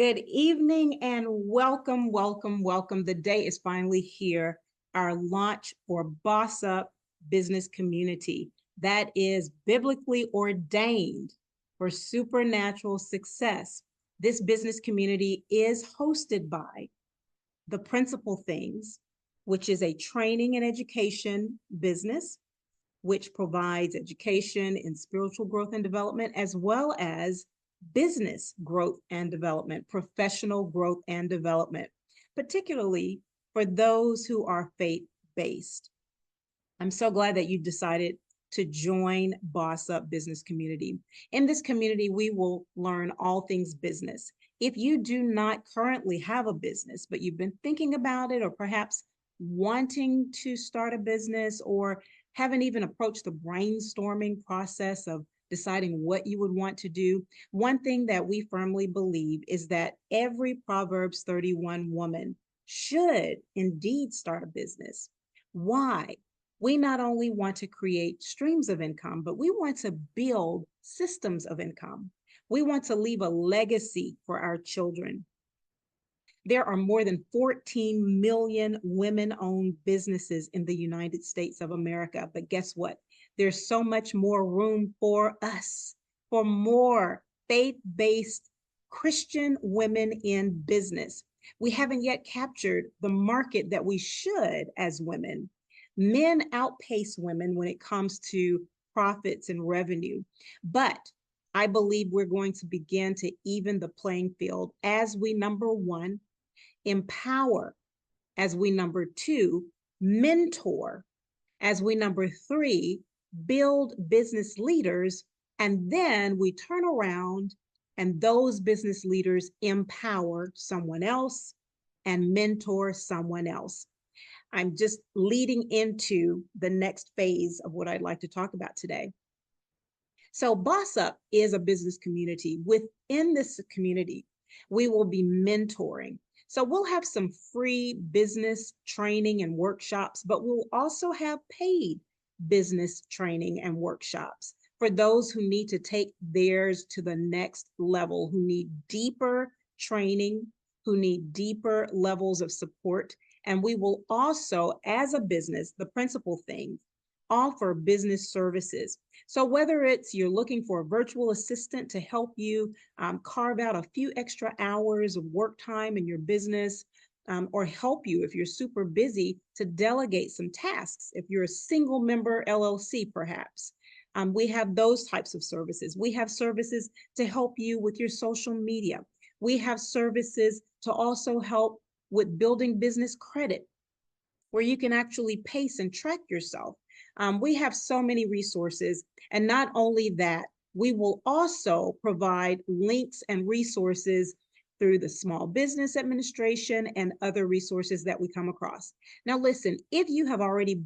Good evening and welcome, welcome, welcome. The day is finally here. Our launch for Boss Up Business Community that is biblically ordained for supernatural success. This business community is hosted by the Principal Things, which is a training and education business, which provides education in spiritual growth and development, as well as business growth and development, professional growth and development, particularly for those who are faith-based. I'm so glad that you decided to join Boss Up Business Community. In this community, we will learn all things business. If you do not currently have a business, but you've been thinking about it, or perhaps wanting to start a business, or haven't even approached the brainstorming process of deciding what you would want to do, one thing that we firmly believe is that every Proverbs 31 woman should indeed start a business. Why? We not only want to create streams of income, but we want to build systems of income. We want to leave a legacy for our children. There are more than 14 million women-owned businesses in the United States of America. But guess what? There's so much more room for us, for more faith-based Christian women in business. We haven't yet captured the market that we should as women. Men outpace women when it comes to profits and revenue. But I believe we're going to begin to even the playing field as we, number one, empower, as we, number two, mentor, as we, number three, build business leaders, and then we turn around and those business leaders empower someone else and mentor someone else. I'm just leading into the next phase of what I'd like to talk about today. So Boss Up is a business community. Within this community, we will be mentoring. So we'll have some free business training and workshops, but we'll also have paid business training and workshops for those who need to take theirs to the next level, who need deeper training, who need deeper levels of support. And we will also, as a business, the Principal Thing, offer business services. So whether it's you're looking for a virtual assistant to help you carve out a few extra hours of work time in your business, or help you if you're super busy to delegate some tasks, if you're a single member LLC perhaps. We have those types of services. We have services to help you with your social media. We have services to also help with building business credit, where you can actually pace and track yourself. We have so many resources. And not only that, we will also provide links and resources through the Small Business Administration and other resources that we come across. Now, listen, if you have already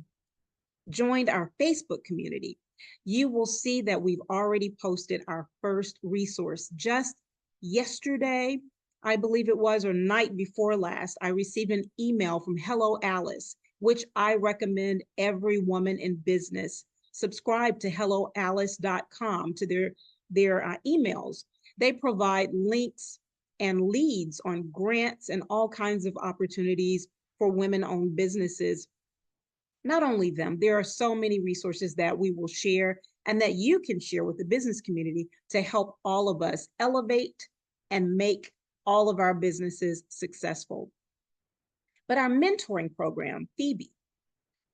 joined our Facebook community, you will see that we've already posted our first resource. Just yesterday, I believe it was, or night before last, I received an email from Hello Alice, which I recommend every woman in business subscribe to helloalice.com, to their emails. They provide links and leads on grants and all kinds of opportunities for women-owned businesses. Not only them, there are so many resources that we will share and that you can share with the business community to help all of us elevate and make all of our businesses successful. But our mentoring program, Phoebe,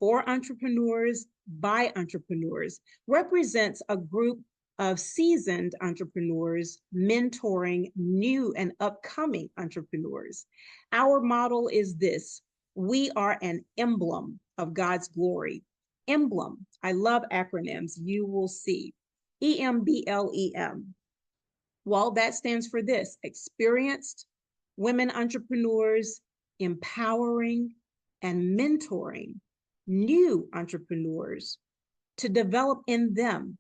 for entrepreneurs by entrepreneurs, represents a group of seasoned entrepreneurs mentoring new and upcoming entrepreneurs. Our model is this: we are an emblem of God's glory. Emblem, I love acronyms, you will see. EMBLEM. Well, that stands for this: experienced women entrepreneurs empowering and mentoring new entrepreneurs to develop in them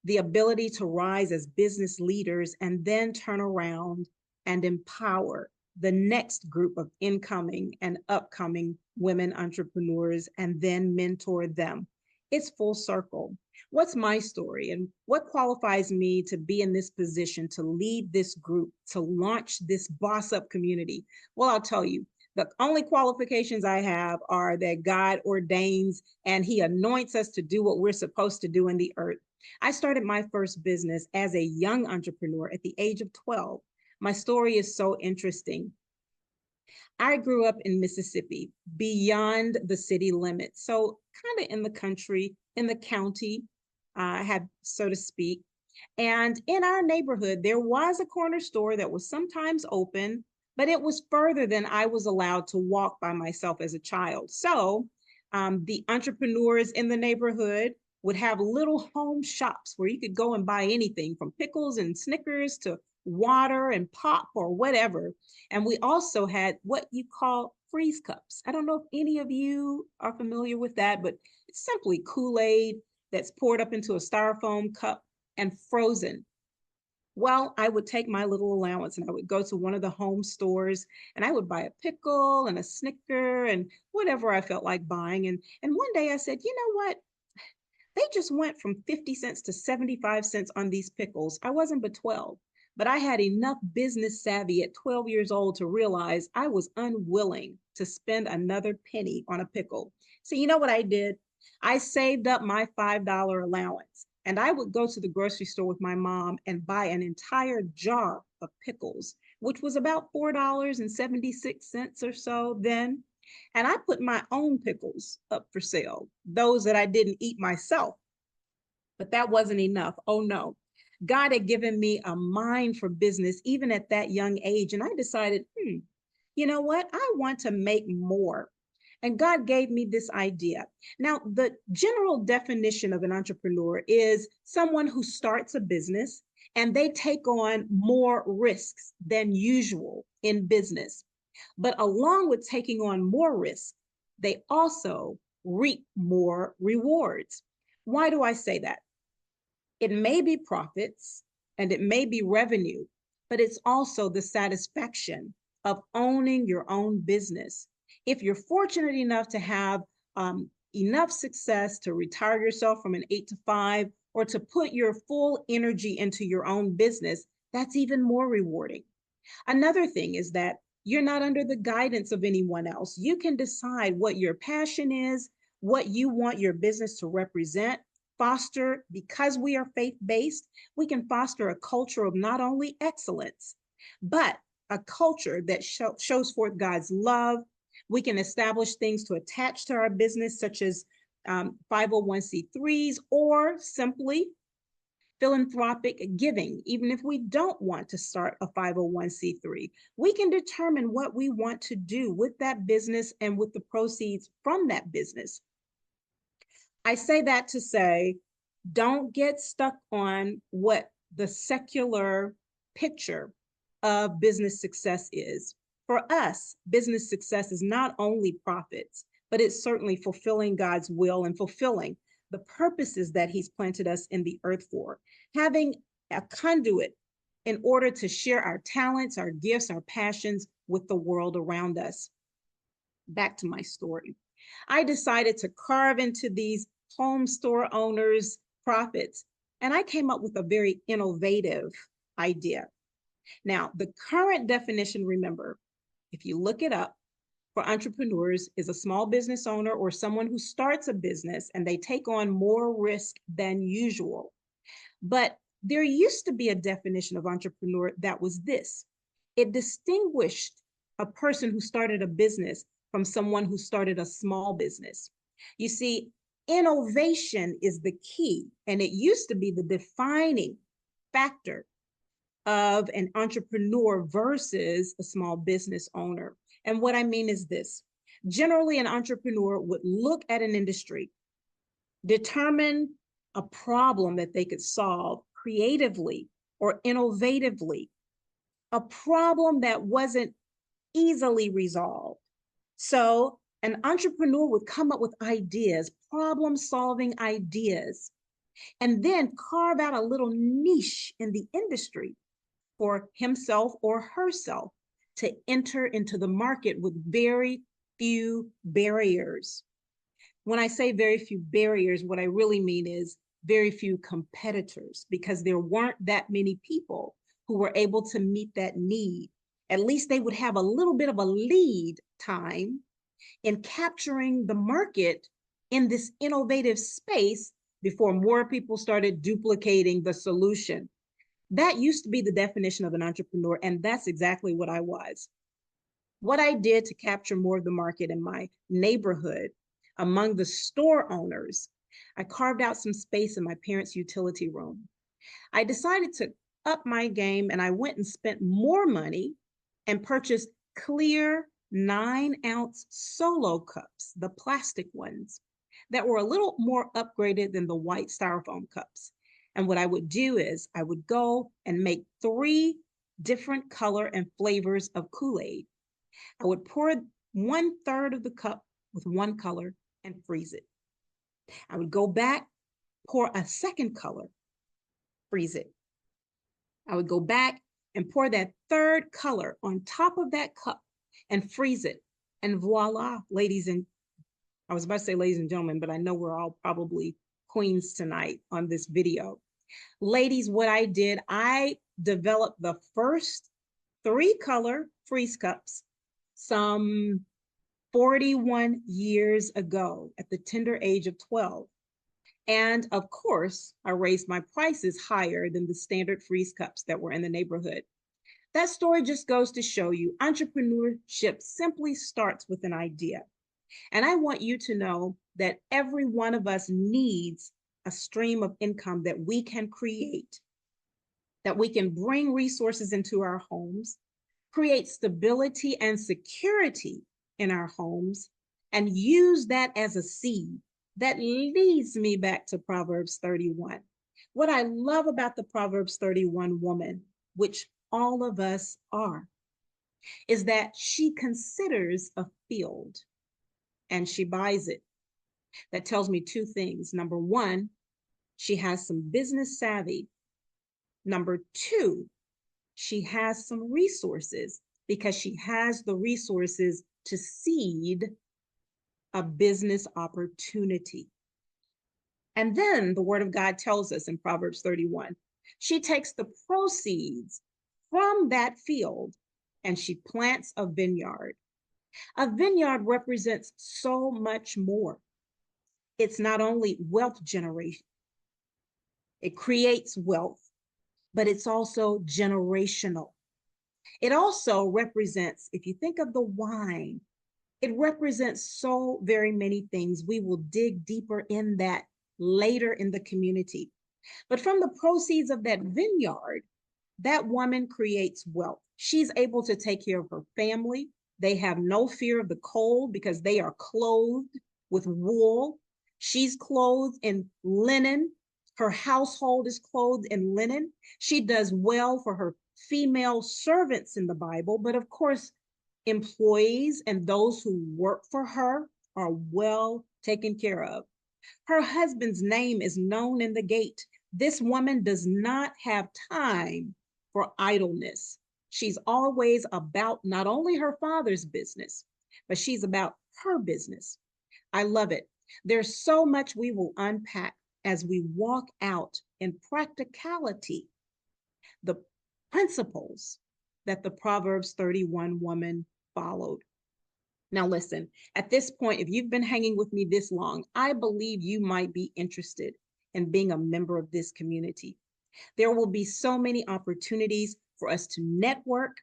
the ability to rise as business leaders and then turn around and empower the next group of incoming and upcoming women entrepreneurs and then mentor them. It's full circle. What's my story and what qualifies me to be in this position to lead this group, to launch this boss up community? Well, I'll tell you, the only qualifications I have are that God ordains and he anoints us to do what we're supposed to do in the earth. I started my first business as a young entrepreneur at the age of 12. My story is so interesting. I grew up in Mississippi, beyond the city limits. So, kind of in the country, in the county, had, so to speak. And in our neighborhood, there was a corner store that was sometimes open, but it was further than I was allowed to walk by myself as a child. So, the entrepreneurs in the neighborhood would have little home shops where you could go and buy anything from pickles and Snickers to water and pop or whatever. And we also had what you call freeze cups. I don't know if any of you are familiar with that, but it's simply Kool-Aid that's poured up into a styrofoam cup and frozen. Well, I would take my little allowance and I would go to one of the home stores and I would buy a pickle and a Snicker and whatever I felt like buying. And one day I said, you know what? They just went from 50 cents to 75 cents on these pickles. I wasn't but 12, but I had enough business savvy at 12 years old to realize I was unwilling to spend another penny on a pickle. So, you know what I did? I saved up my $5 allowance and I would go to the grocery store with my mom and buy an entire jar of pickles, which was about $4.76 or so then. And I put my own pickles up for sale, those that I didn't eat myself. But that wasn't enough. Oh no. God had given me a mind for business even at that young age. And I decided, you know what? I want to make more. And God gave me this idea. Now, the general definition of an entrepreneur is someone who starts a business and they take on more risks than usual in business. But along with taking on more risk, they also reap more rewards. Why do I say that? It may be profits and it may be revenue, but it's also the satisfaction of owning your own business. If you're fortunate enough to have enough success to retire yourself from an 8 to 5 or to put your full energy into your own business, that's even more rewarding. Another thing is that you're not under the guidance of anyone else. You can decide what your passion is, what you want your business to represent, foster, because we are faith based, we can foster a culture of not only excellence, but a culture that shows forth God's love. We can establish things to attach to our business, such as 501c3s or simply philanthropic giving. Even if we don't want to start a 501c3, we can determine what we want to do with that business and with the proceeds from that business. I say that to say, don't get stuck on what the secular picture of business success is. For us, business success is not only profits, but it's certainly fulfilling God's will and fulfilling the purposes that he's planted us in the earth for. Having a conduit in order to share our talents, our gifts, our passions with the world around us. Back to my story. I decided to carve into these home store owners' profits, and I came up with a very innovative idea. Now, the current definition, remember, if you look it up, for entrepreneurs is a small business owner or someone who starts a business and they take on more risk than usual. But there used to be a definition of entrepreneur that was this. It distinguished a person who started a business from someone who started a small business. You see, innovation is the key, and it used to be the defining factor of an entrepreneur versus a small business owner. And what I mean is this. Generally, an entrepreneur would look at an industry, determine a problem that they could solve creatively or innovatively, a problem that wasn't easily resolved. So an entrepreneur would come up with ideas, problem-solving ideas, and then carve out a little niche in the industry for himself or herself to enter into the market with very few barriers. When I say very few barriers, what I really mean is very few competitors because there weren't that many people who were able to meet that need. At least they would have a little bit of a lead time in capturing the market in this innovative space before more people started duplicating the solution. That used to be the definition of an entrepreneur, and that's exactly what I was. What I did to capture more of the market in my neighborhood among the store owners, I carved out some space in my parents' utility room. I decided to up my game and I went and spent more money and purchased clear 9-ounce solo cups, the plastic ones that were a little more upgraded than the white styrofoam cups. And what I would do is I would go and make 3 different color and flavors of Kool-Aid. I would pour 1/3 of the cup with one color and freeze it. I would go back, pour a second color, freeze it. I would go back and pour that third color on top of that cup and freeze it. And voila, ladies and I was about to say ladies and gentlemen, but I know we're all probably queens tonight on this video. Ladies, what I did, I developed the first 3 color freeze cups some 41 years ago at the tender age of 12. And of course, I raised my prices higher than the standard freeze cups that were in the neighborhood. That story just goes to show you entrepreneurship simply starts with an idea. And I want you to know that every one of us needs a stream of income that we can create, that we can bring resources into our homes, create stability and security in our homes, and use that as a seed. That leads me back to Proverbs 31. What I love about the Proverbs 31 woman, which all of us are, is that she considers a field and she buys it. That tells me 2 things. Number 1, she has some business savvy. Number 2, she has some resources because she has the resources to seed a business opportunity. And then the word of God tells us in Proverbs 31, she takes the proceeds from that field and she plants a vineyard. A vineyard represents so much more. It's not only wealth generation, it creates wealth, but it's also generational. It also represents, if you think of the wine, it represents so very many things. We will dig deeper in that later in the community. But from the proceeds of that vineyard, that woman creates wealth. She's able to take care of her family. They have no fear of the cold because they are clothed with wool. She's clothed in linen. Her household is clothed in linen. She does well for her female servants in the Bible, but of course, employees and those who work for her are well taken care of. Her husband's name is known in the gate. This woman does not have time for idleness. She's always about not only her father's business, but she's about her business. I love it. There's so much we will unpack as we walk out in practicality the principles that the Proverbs 31 woman followed. Now, listen, at this point, if you've been hanging with me this long, I believe you might be interested in being a member of this community. There will be so many opportunities for us to network,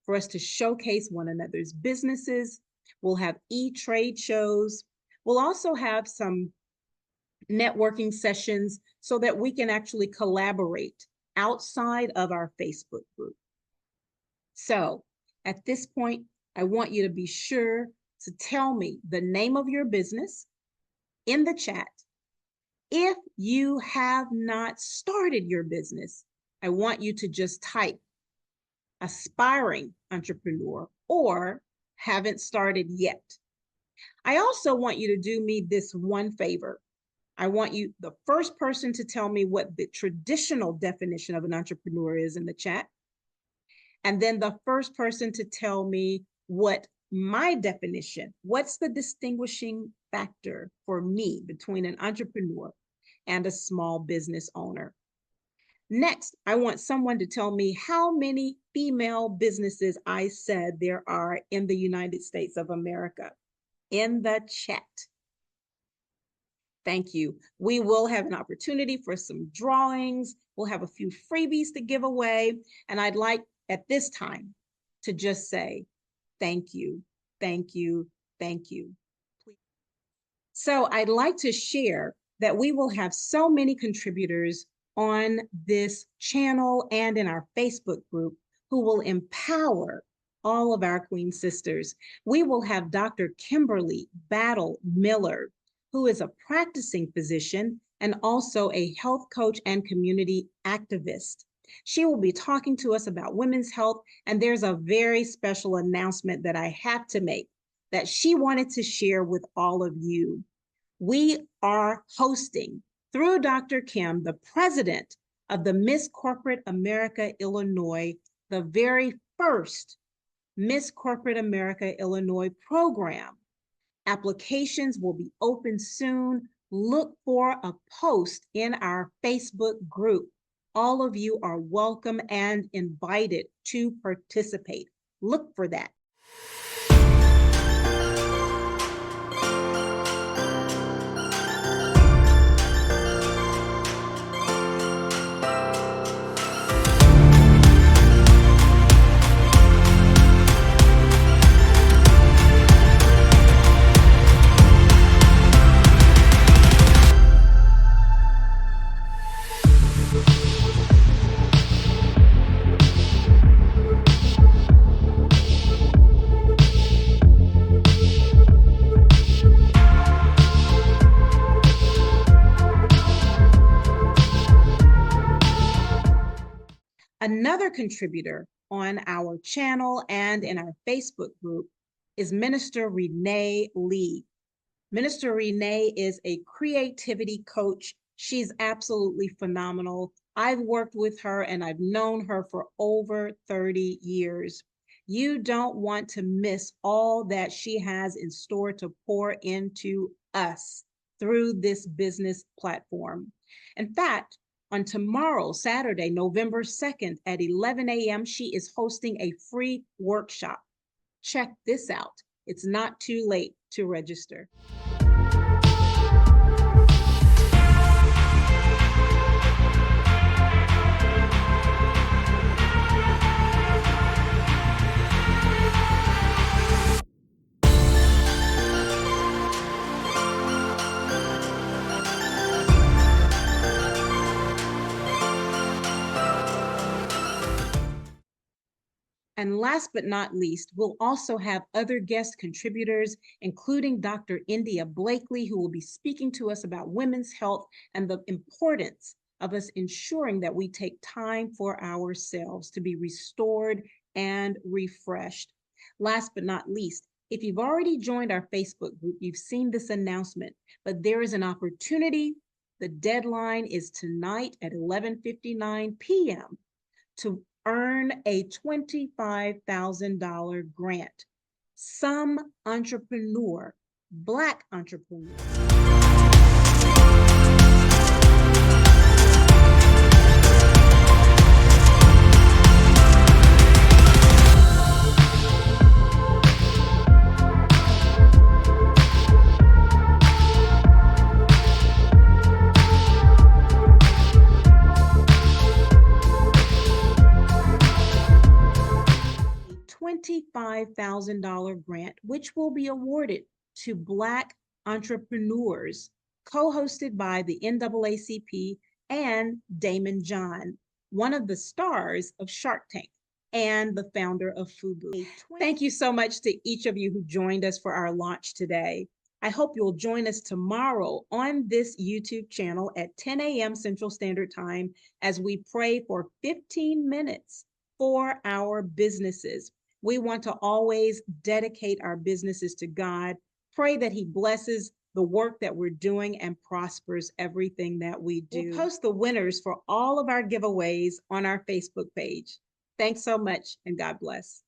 for us to showcase one another's businesses. We'll have e-trade shows. We'll also have some networking sessions so that we can actually collaborate outside of our Facebook group. So at this point, I want you to be sure to tell me the name of your business in the chat. If you have not started your business, I want you to just type aspiring entrepreneur or haven't started yet. I also want you to do me this one favor. I want you, the first person to tell me what the traditional definition of an entrepreneur is in the chat. And then the first person to tell me what my definition, what's the distinguishing factor for me between an entrepreneur and a small business owner. Next, I want someone to tell me how many female businesses I said there are in the United States of America in the chat. Thank you. We will have an opportunity for some drawings. We'll have a few freebies to give away. And I'd like at this time to just say thank you, thank you, thank you. So I'd like to share that we will have so many contributors on this channel and in our Facebook group who will empower all of our Queen Sisters. We will have Dr. Kimberly Battle Miller, who is a practicing physician and also a health coach and community activist. She will be talking to us about women's health, and there's a very special announcement that I have to make that she wanted to share with all of you. We are hosting, through Dr. Kim, the president of the Miss Corporate America Illinois, the very first Miss Corporate America Illinois program. Applications will be open soon. Look for a post in our Facebook group. All of you are welcome and invited to participate. Look for that. Another contributor on our channel and in our Facebook group is Minister Renee Lee. Minister Renee is a creativity coach. She's absolutely phenomenal. I've worked with her and I've known her for over 30 years. You don't want to miss all that she has in store to pour into us through this business platform. In fact, on tomorrow, Saturday, November 2nd at 11 a.m., she is hosting a free workshop. Check this out. It's not too late to register. And last but not least, we'll also have other guest contributors, including Dr. India Blakely, who will be speaking to us about women's health and the importance of us ensuring that we take time for ourselves to be restored and refreshed. Last but not least, if you've already joined our Facebook group, you've seen this announcement, but there is an opportunity. The deadline is tonight at 11:59 p.m. to earn a $25,000 grant. Some entrepreneur, Black entrepreneur. $25,000 grant, which will be awarded to Black entrepreneurs, co-hosted by the NAACP and Damon John, one of the stars of Shark Tank and the founder of FUBU. Thank you so much to each of you who joined us for our launch today. I hope you'll join us tomorrow on this YouTube channel at 10 a.m. Central Standard Time as we pray for 15 minutes for our businesses. We want to always dedicate our businesses to God, pray that He blesses the work that we're doing and prospers everything that we do. We'll post the winners for all of our giveaways on our Facebook page. Thanks so much, and God bless.